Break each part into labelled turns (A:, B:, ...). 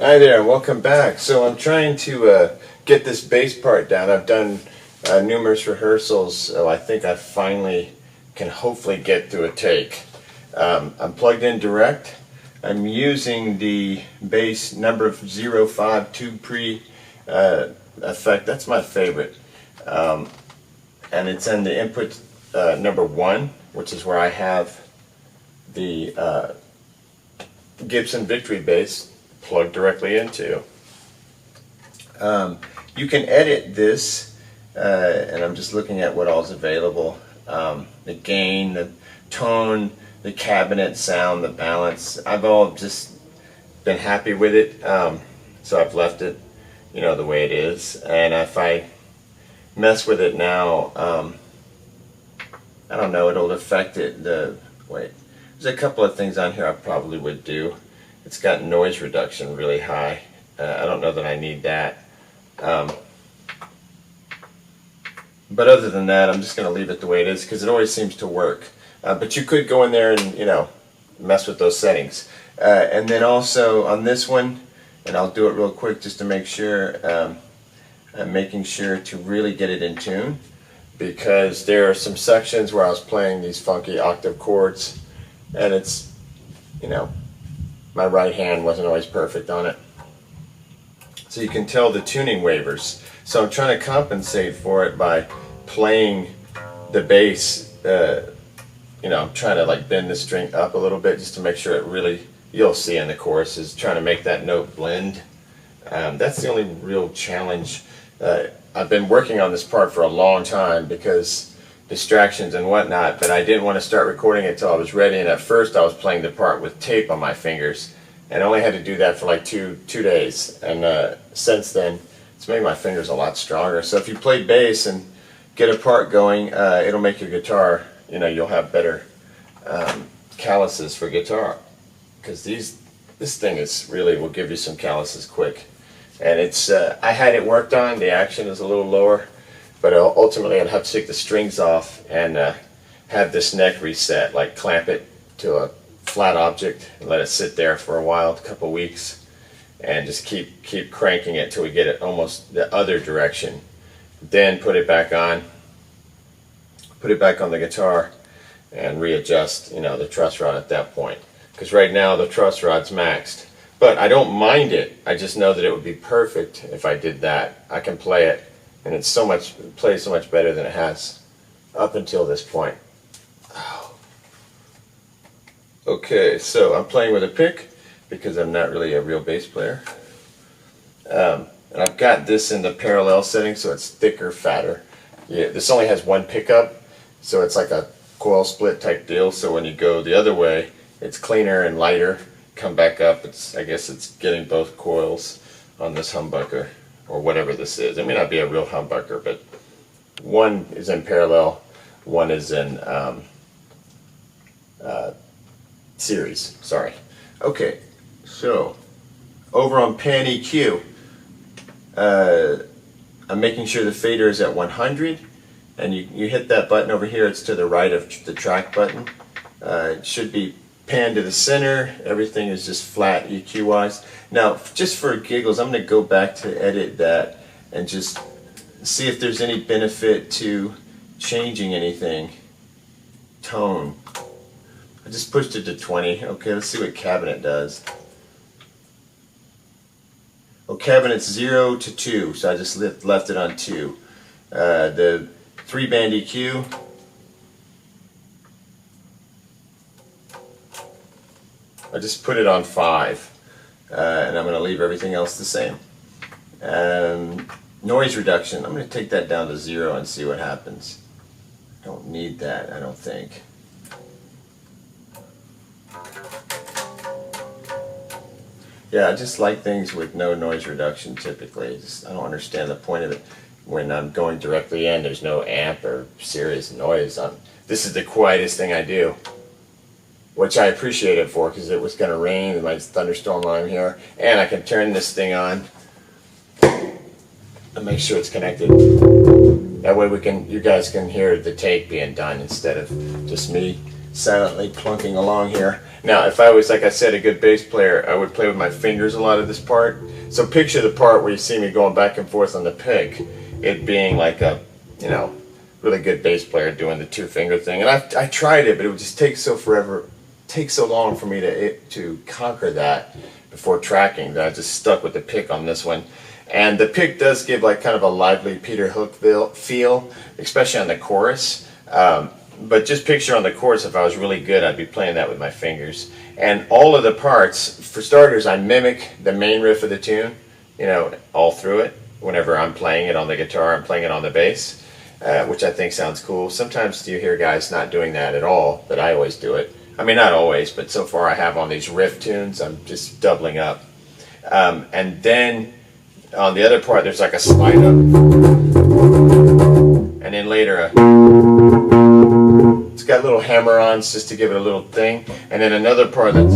A: Hi there, welcome back. So I'm trying to get this bass part down. I've done numerous rehearsals, so I think I finally can hopefully get through a take. I'm plugged in direct. I'm using the bass number 05 tube pre effect. That's my favorite. And it's in the input number 1, which is where I have the Gibson Victory bass plugged directly into. You can edit this, and I'm just looking at what all's available. The gain, the tone, the cabinet sound, the balance. I've all just been happy with it, so I've left it, the way it is. And if I mess with it now, I don't know, it'll affect it. There's a couple of things on here I probably would do. It's got noise reduction really high. I don't know that I need that. But other than that, I'm just going to leave it the way it is because it always seems to work. But you could go in there and, mess with those settings. And then also on this one, and I'll do it real quick just to make sure, I'm making sure to really get it in tune, because there are some sections where I was playing these funky octave chords, and it's, my right hand wasn't always perfect on it. So you can tell the tuning wavers. So I'm trying to compensate for it by playing the bass. I'm trying to bend the string up a little bit just to make sure it really, you'll see in the chorus, is trying to make that note blend. That's the only real challenge. I've been working on this part for a long time because distractions and whatnot, but I didn't want to start recording it until I was ready, and at first I was playing the part with tape on my fingers, and I only had to do that for like two days, and since then it's made my fingers a lot stronger. So if you play bass and get a part going, it'll make your guitar, you'll have better calluses for guitar, because this thing is really will give you some calluses quick. And it's I had it worked on, the action is a little lower, but ultimately I'd have to take the strings off and have this neck reset, like clamp it to a flat object and let it sit there for a while, a couple weeks, and just keep cranking it till we get it almost the other direction. Then put it back on the guitar and readjust, the truss rod at that point. Because right now the truss rod's maxed. But I don't mind it. I just know that it would be perfect if I did that. I can play it, and it plays so much better than it has up until this point. Oh. Okay, so I'm playing with a pick because I'm not really a real bass player. And I've got this in the parallel setting, so it's thicker, fatter. Yeah, this only has one pickup, so it's like a coil split type deal. So when you go the other way, it's cleaner and lighter. Come back up, I guess it's getting both coils on this humbucker, or whatever this is. It may not be a real humbucker, but one is in parallel, one is in series, sorry. Okay, so over on Pan EQ, I'm making sure the fader is at 100, and you hit that button over here, it's to the right of the track button. It should be pan to the center, everything is just flat EQ wise. Now, just for giggles, I'm going to go back to edit that and just see if there's any benefit to changing anything. Tone. I just pushed it to 20. Okay, let's see what cabinet does. Oh, cabinet's 0 to 2, so I just left it on 2. The 3-band EQ. I just put it on 5, and I'm going to leave everything else the same. Noise reduction, I'm going to take that down to 0 and see what happens. I don't need that, I don't think. Yeah, I just like things with no noise reduction typically. I don't understand the point of it. When I'm going directly in, there's no amp or serious noise. This is the quietest thing I do, which I appreciate it for, because it was going to rain, and my thunderstorm while I'm here, and I can turn this thing on and make sure it's connected. That way you guys can hear the take being done instead of just me silently plunking along here. Now, if I was, like I said, a good bass player, I would play with my fingers a lot of this part. So picture the part where you see me going back and forth on the pick, it being like a, you know, really good bass player doing the two-finger thing. And I tried it, but it would just take so long for me to conquer that before tracking that I just stuck with the pick on this one. And the pick does give like kind of a lively Peter Hook feel, especially on the chorus. But just picture on the chorus, if I was really good, I'd be playing that with my fingers. And all of the parts, for starters, I mimic the main riff of the tune, you know, all through it. Whenever I'm playing it on the guitar, I'm playing it on the bass, which I think sounds cool. Sometimes you hear guys not doing that at all, but I always do it. I mean, not always, but so far I have on these riff tunes, I'm just doubling up. And then on the other part, there's like a slide up. And then later, it's got little hammer-ons just to give it a little thing. And then another part that's...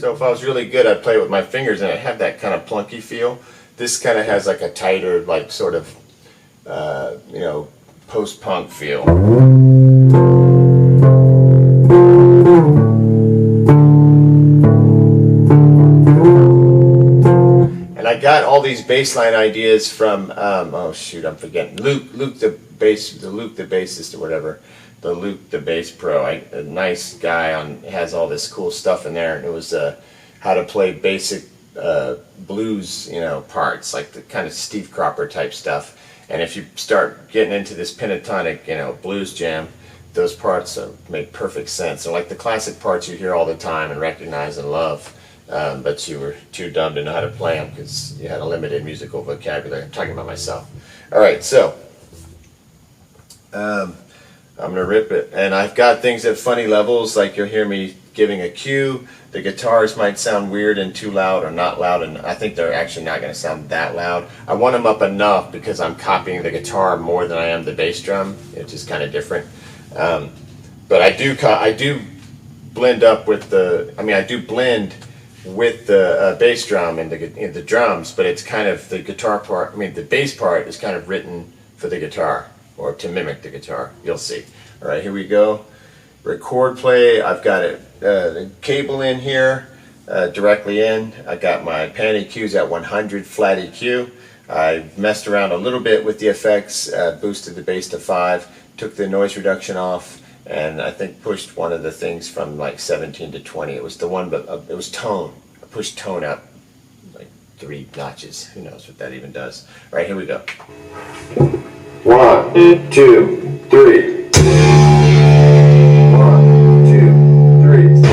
A: So if I was really good, I'd play with my fingers and I'd have that kind of plunky feel. This kind of has like a tighter, like sort of, you know, post-punk feel. And I got all these bass line ideas from, oh shoot, I'm forgetting, Luke the bassist or whatever. The Luke the bass pro, a nice guy has all this cool stuff in there. And it was how to play basic blues, you know, parts, like the kind of Steve Cropper type stuff. And if you start getting into this pentatonic, you know, blues jam, those parts make perfect sense. They're like the classic parts you hear all the time and recognize and love, but you were too dumb to know how to play them because you had a limited musical vocabulary. I'm talking about myself. All right, so I'm going to rip it. And I've got things at funny levels, like you'll hear me giving a cue. The guitars might sound weird and too loud or not loud, and I think they're actually not going to sound that loud. I want them up enough because I'm copying the guitar more than I am the bass drum, which is kind of different. But I do blend up with the bass drum and the drums, but it's kind of the guitar part, the bass part is kind of written for the guitar, or to mimic the guitar. You'll see. All right, here we go. Record play. I've got the cable in here, directly in. I got my pan EQs at 100 flat EQ. I messed around a little bit with the effects, boosted the bass to 5, took the noise reduction off, and I think pushed one of the things from like 17 to 20. It was the one, but it was tone. I pushed tone up like 3 notches. Who knows what that even does? All right, here we go. 1, 2, 3. 1, 2, 3.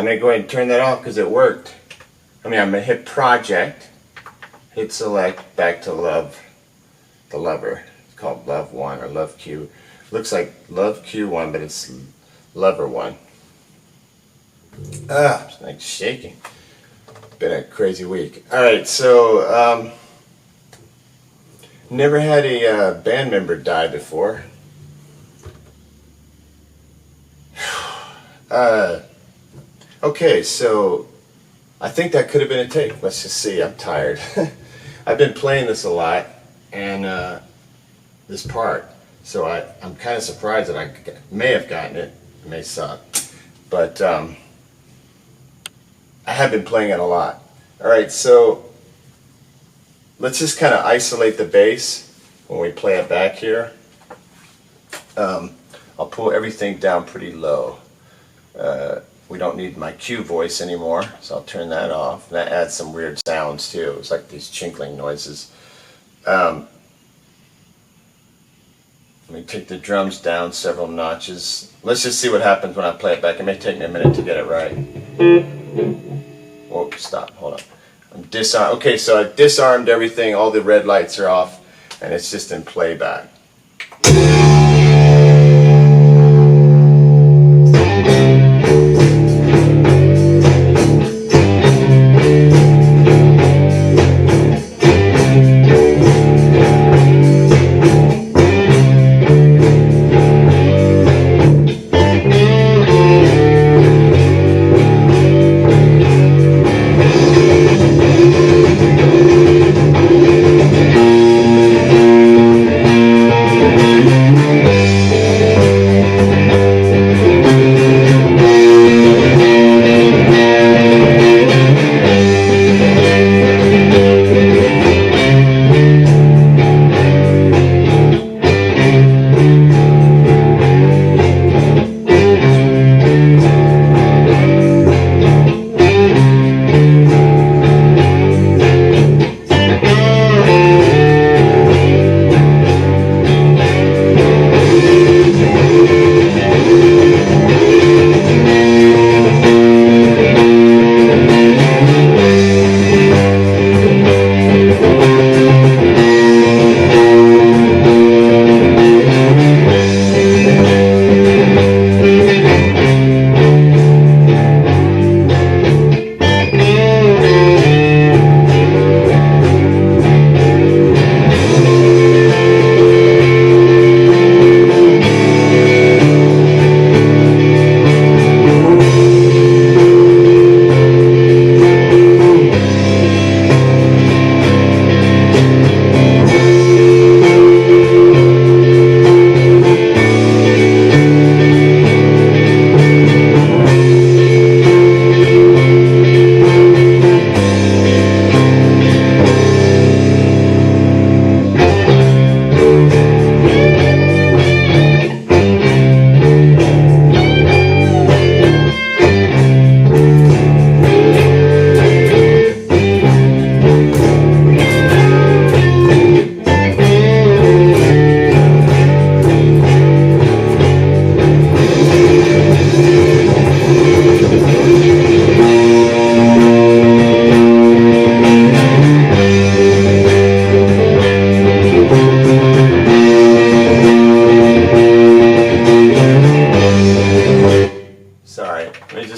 A: I'm going to go ahead and turn that off because it worked. I'm going to hit project, hit select, back to love, the lover. It's called love 1 or love Q. Looks like love Q1, but it's lover 1. It's like shaking. Been a crazy week. Alright, so never had a band member die before. Okay, so I think that could have been a take. Let's just see. I'm tired. I've been playing this a lot, and this part, so I'm kind of surprised that I may have gotten it. It may suck, but I have been playing it a lot. Alright, so let's just kind of isolate the bass when we play it back here. I'll pull everything down pretty low. We don't need my Q voice anymore, so I'll turn that off. That adds some weird sounds too. It's like these chinkling noises. Let me take the drums down several notches. Let's just see what happens when I play it back. It may take me a minute to get it right. Whoa, stop, hold on. I'm disarmed. Okay, so I disarmed everything. All the red lights are off, and it's just in playback.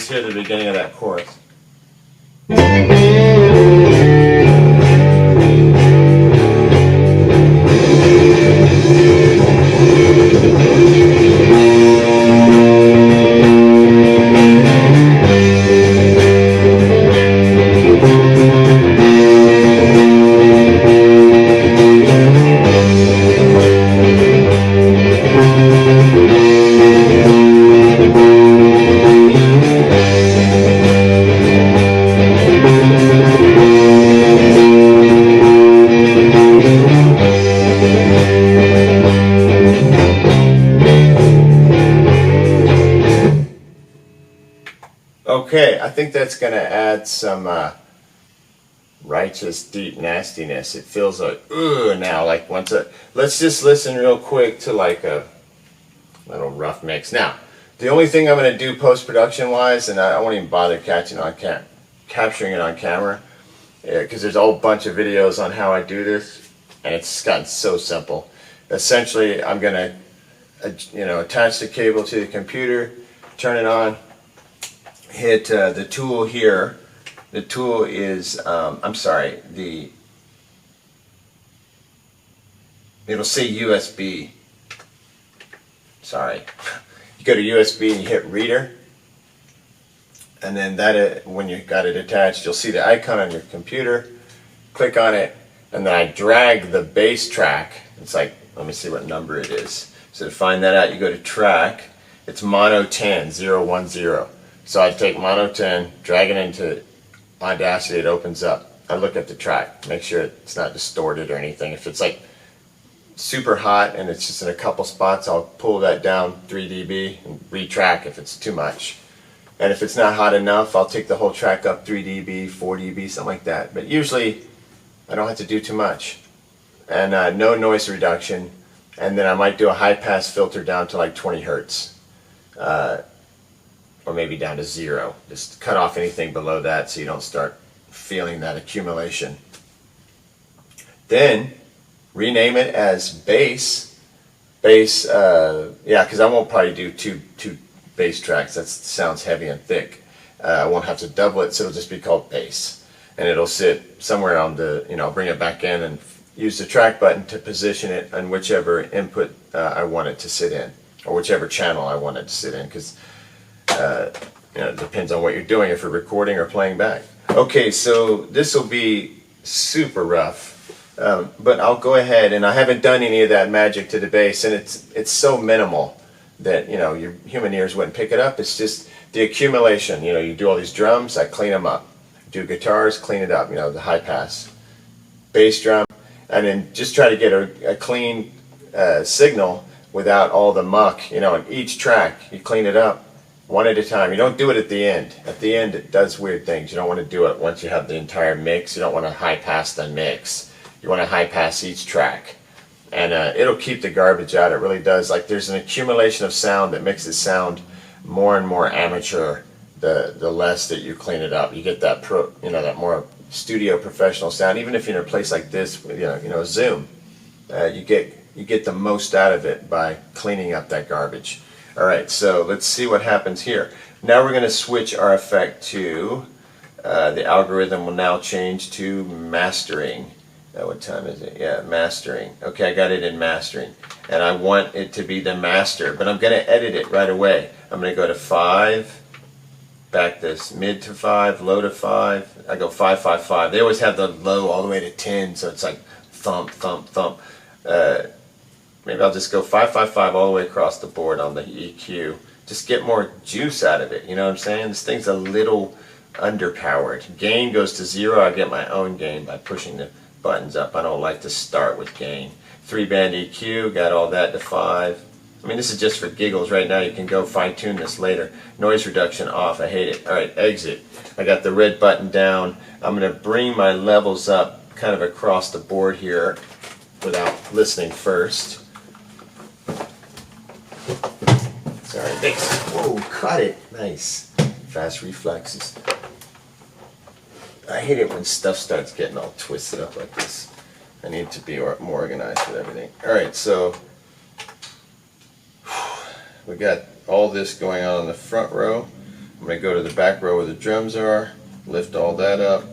A: Hear the beginning of that chorus. Okay, I think that's going to add some righteous, deep nastiness. It feels like, ooh, now, like let's just listen real quick to like a little rough mix. Now, The only thing I'm going to do post-production wise, and I won't even bother capturing it on camera, because there's a whole bunch of videos on how I do this, and it's gotten so simple. Essentially, I'm going to attach the cable to the computer, turn it on, hit the tool here. The tool is, it'll say USB. Sorry. You go to USB and you hit reader, and then when you got it attached, you'll see the icon on your computer. Click on it, and then I drag the bass track. It's like, let me see what number it is. So to find that out, you go to track. It's mono 10, 010. So I take mono 10, drag it into Audacity, it opens up. I look at the track, make sure it's not distorted or anything. If it's like super hot and it's just in a couple spots, I'll pull that down 3 dB and retrack if it's too much. And if it's not hot enough, I'll take the whole track up 3 dB, 4 dB, something like that. But usually I don't have to do too much. And no noise reduction. And then I might do a high pass filter down to like 20 hertz. Or maybe down to 0. Just cut off anything below that so you don't start feeling that accumulation. Then rename it as bass. Bass, yeah, because I won't probably do two bass tracks. That sounds heavy and thick. I won't have to double it, so it'll just be called bass. And it'll sit somewhere on the, I'll bring it back in and use the track button to position it on whichever input I want it to sit in, or whichever channel I want it to sit in, because it depends on what you're doing, if you're recording or playing back. Okay, so this will be super rough. But I'll go ahead, and I haven't done any of that magic to the bass, and it's so minimal that your human ears wouldn't pick it up. It's just the accumulation. You do all these drums, I clean them up. Do guitars, clean it up. The high pass, bass drum, and then just try to get a clean signal without all the muck. In each track, you clean it up one at a time. You don't do it at the end. At the end, it does weird things. You don't want to do it once you have the entire mix. You don't want to high pass the mix. You want to high pass each track, and it'll keep the garbage out. It really does. Like, there's an accumulation of sound that makes it sound more and more amateur. The less that you clean it up, you get that that more studio professional sound. Even if you're in a place like this, Zoom, you get the most out of it by cleaning up that garbage. All right, so let's see what happens here. Now we're going to switch our effect to the algorithm will now change to mastering. What time is it? Yeah, mastering. Okay, I got it in mastering. And I want it to be the master, but I'm going to edit it right away. I'm going to go to 5, back this mid to 5, low to 5. I go 5, 5, 5. They always have the low all the way to 10, so it's like thump, thump, thump. Maybe I'll just go 5, 5, 5 all the way across the board on the EQ. Just get more juice out of it, you know what I'm saying? This thing's a little underpowered. Gain goes to 0. I get my own gain by pushing the buttons up. I don't like to start with gain. 3-band EQ, got all that to 5. I mean, this is just for giggles right now. You can go fine-tune this later. Noise reduction off. I hate it. All right, exit. I got the red button down. I'm going to bring my levels up kind of across the board here without listening first. Sorry, bass. Whoa, cut it. Nice. Fast reflexes. I hate it when stuff starts getting all twisted up like this. I need to be more organized with everything. Alright, so we got all this going on in the front row. I'm going to go to the back row where the drums are, lift all that up,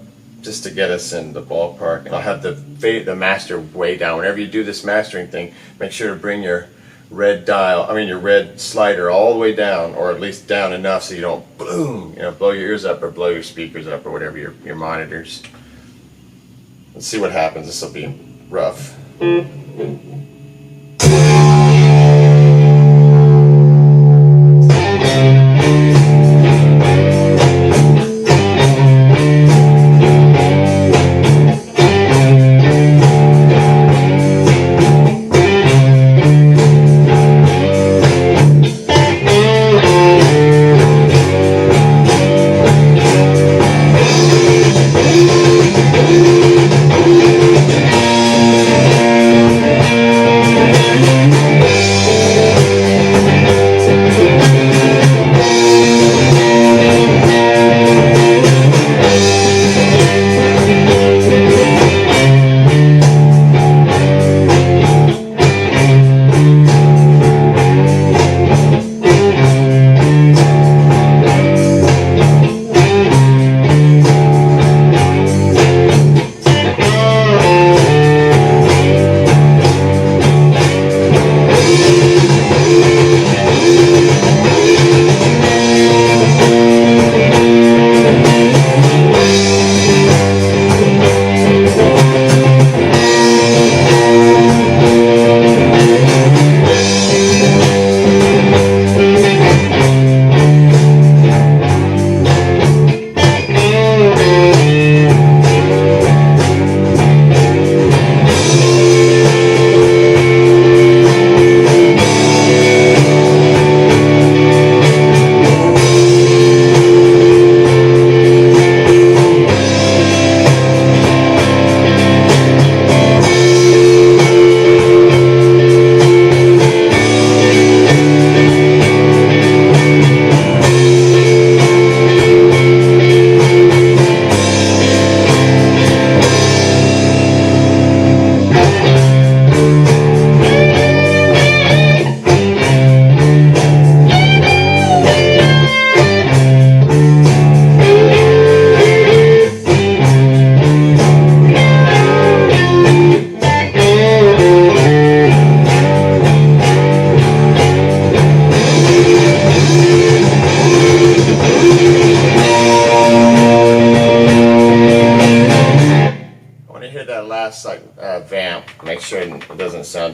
A: just to get us in the ballpark. And I'll have the master way down. Whenever you do this mastering thing, make sure to bring your red your red slider all the way down, or at least down enough so you don't boom, blow your ears up or blow your speakers up or whatever, your monitors. Let's see what happens. This will be rough.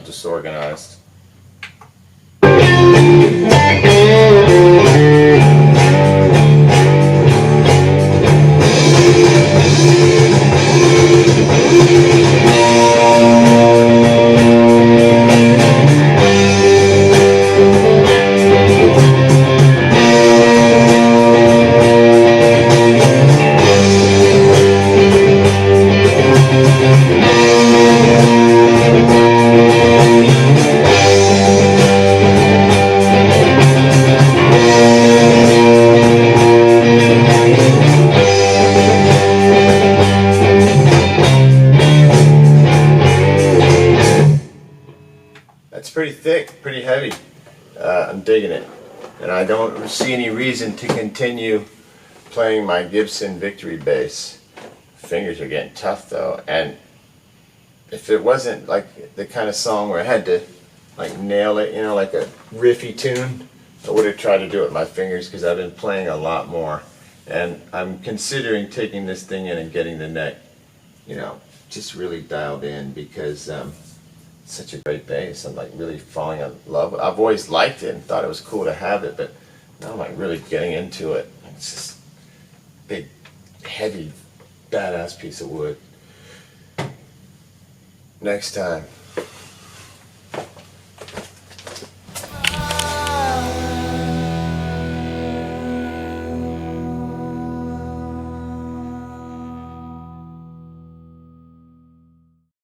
A: disorganized. That's pretty thick, pretty heavy. I'm digging it. And I don't see any reason to continue playing my Gibson Victory bass. Fingers are getting tough though, and if it wasn't like the kind of song where I had to like nail it, you know, like a riffy tune, I would have tried to do it with my fingers because I've been playing a lot more. And I'm considering taking this thing in and getting the neck, you know, just really dialed in because such a great bass. I'm like really falling in love. I've always liked it and thought it was cool to have it, but now I'm like really getting into it. It's just big, heavy, badass piece of wood. Next time.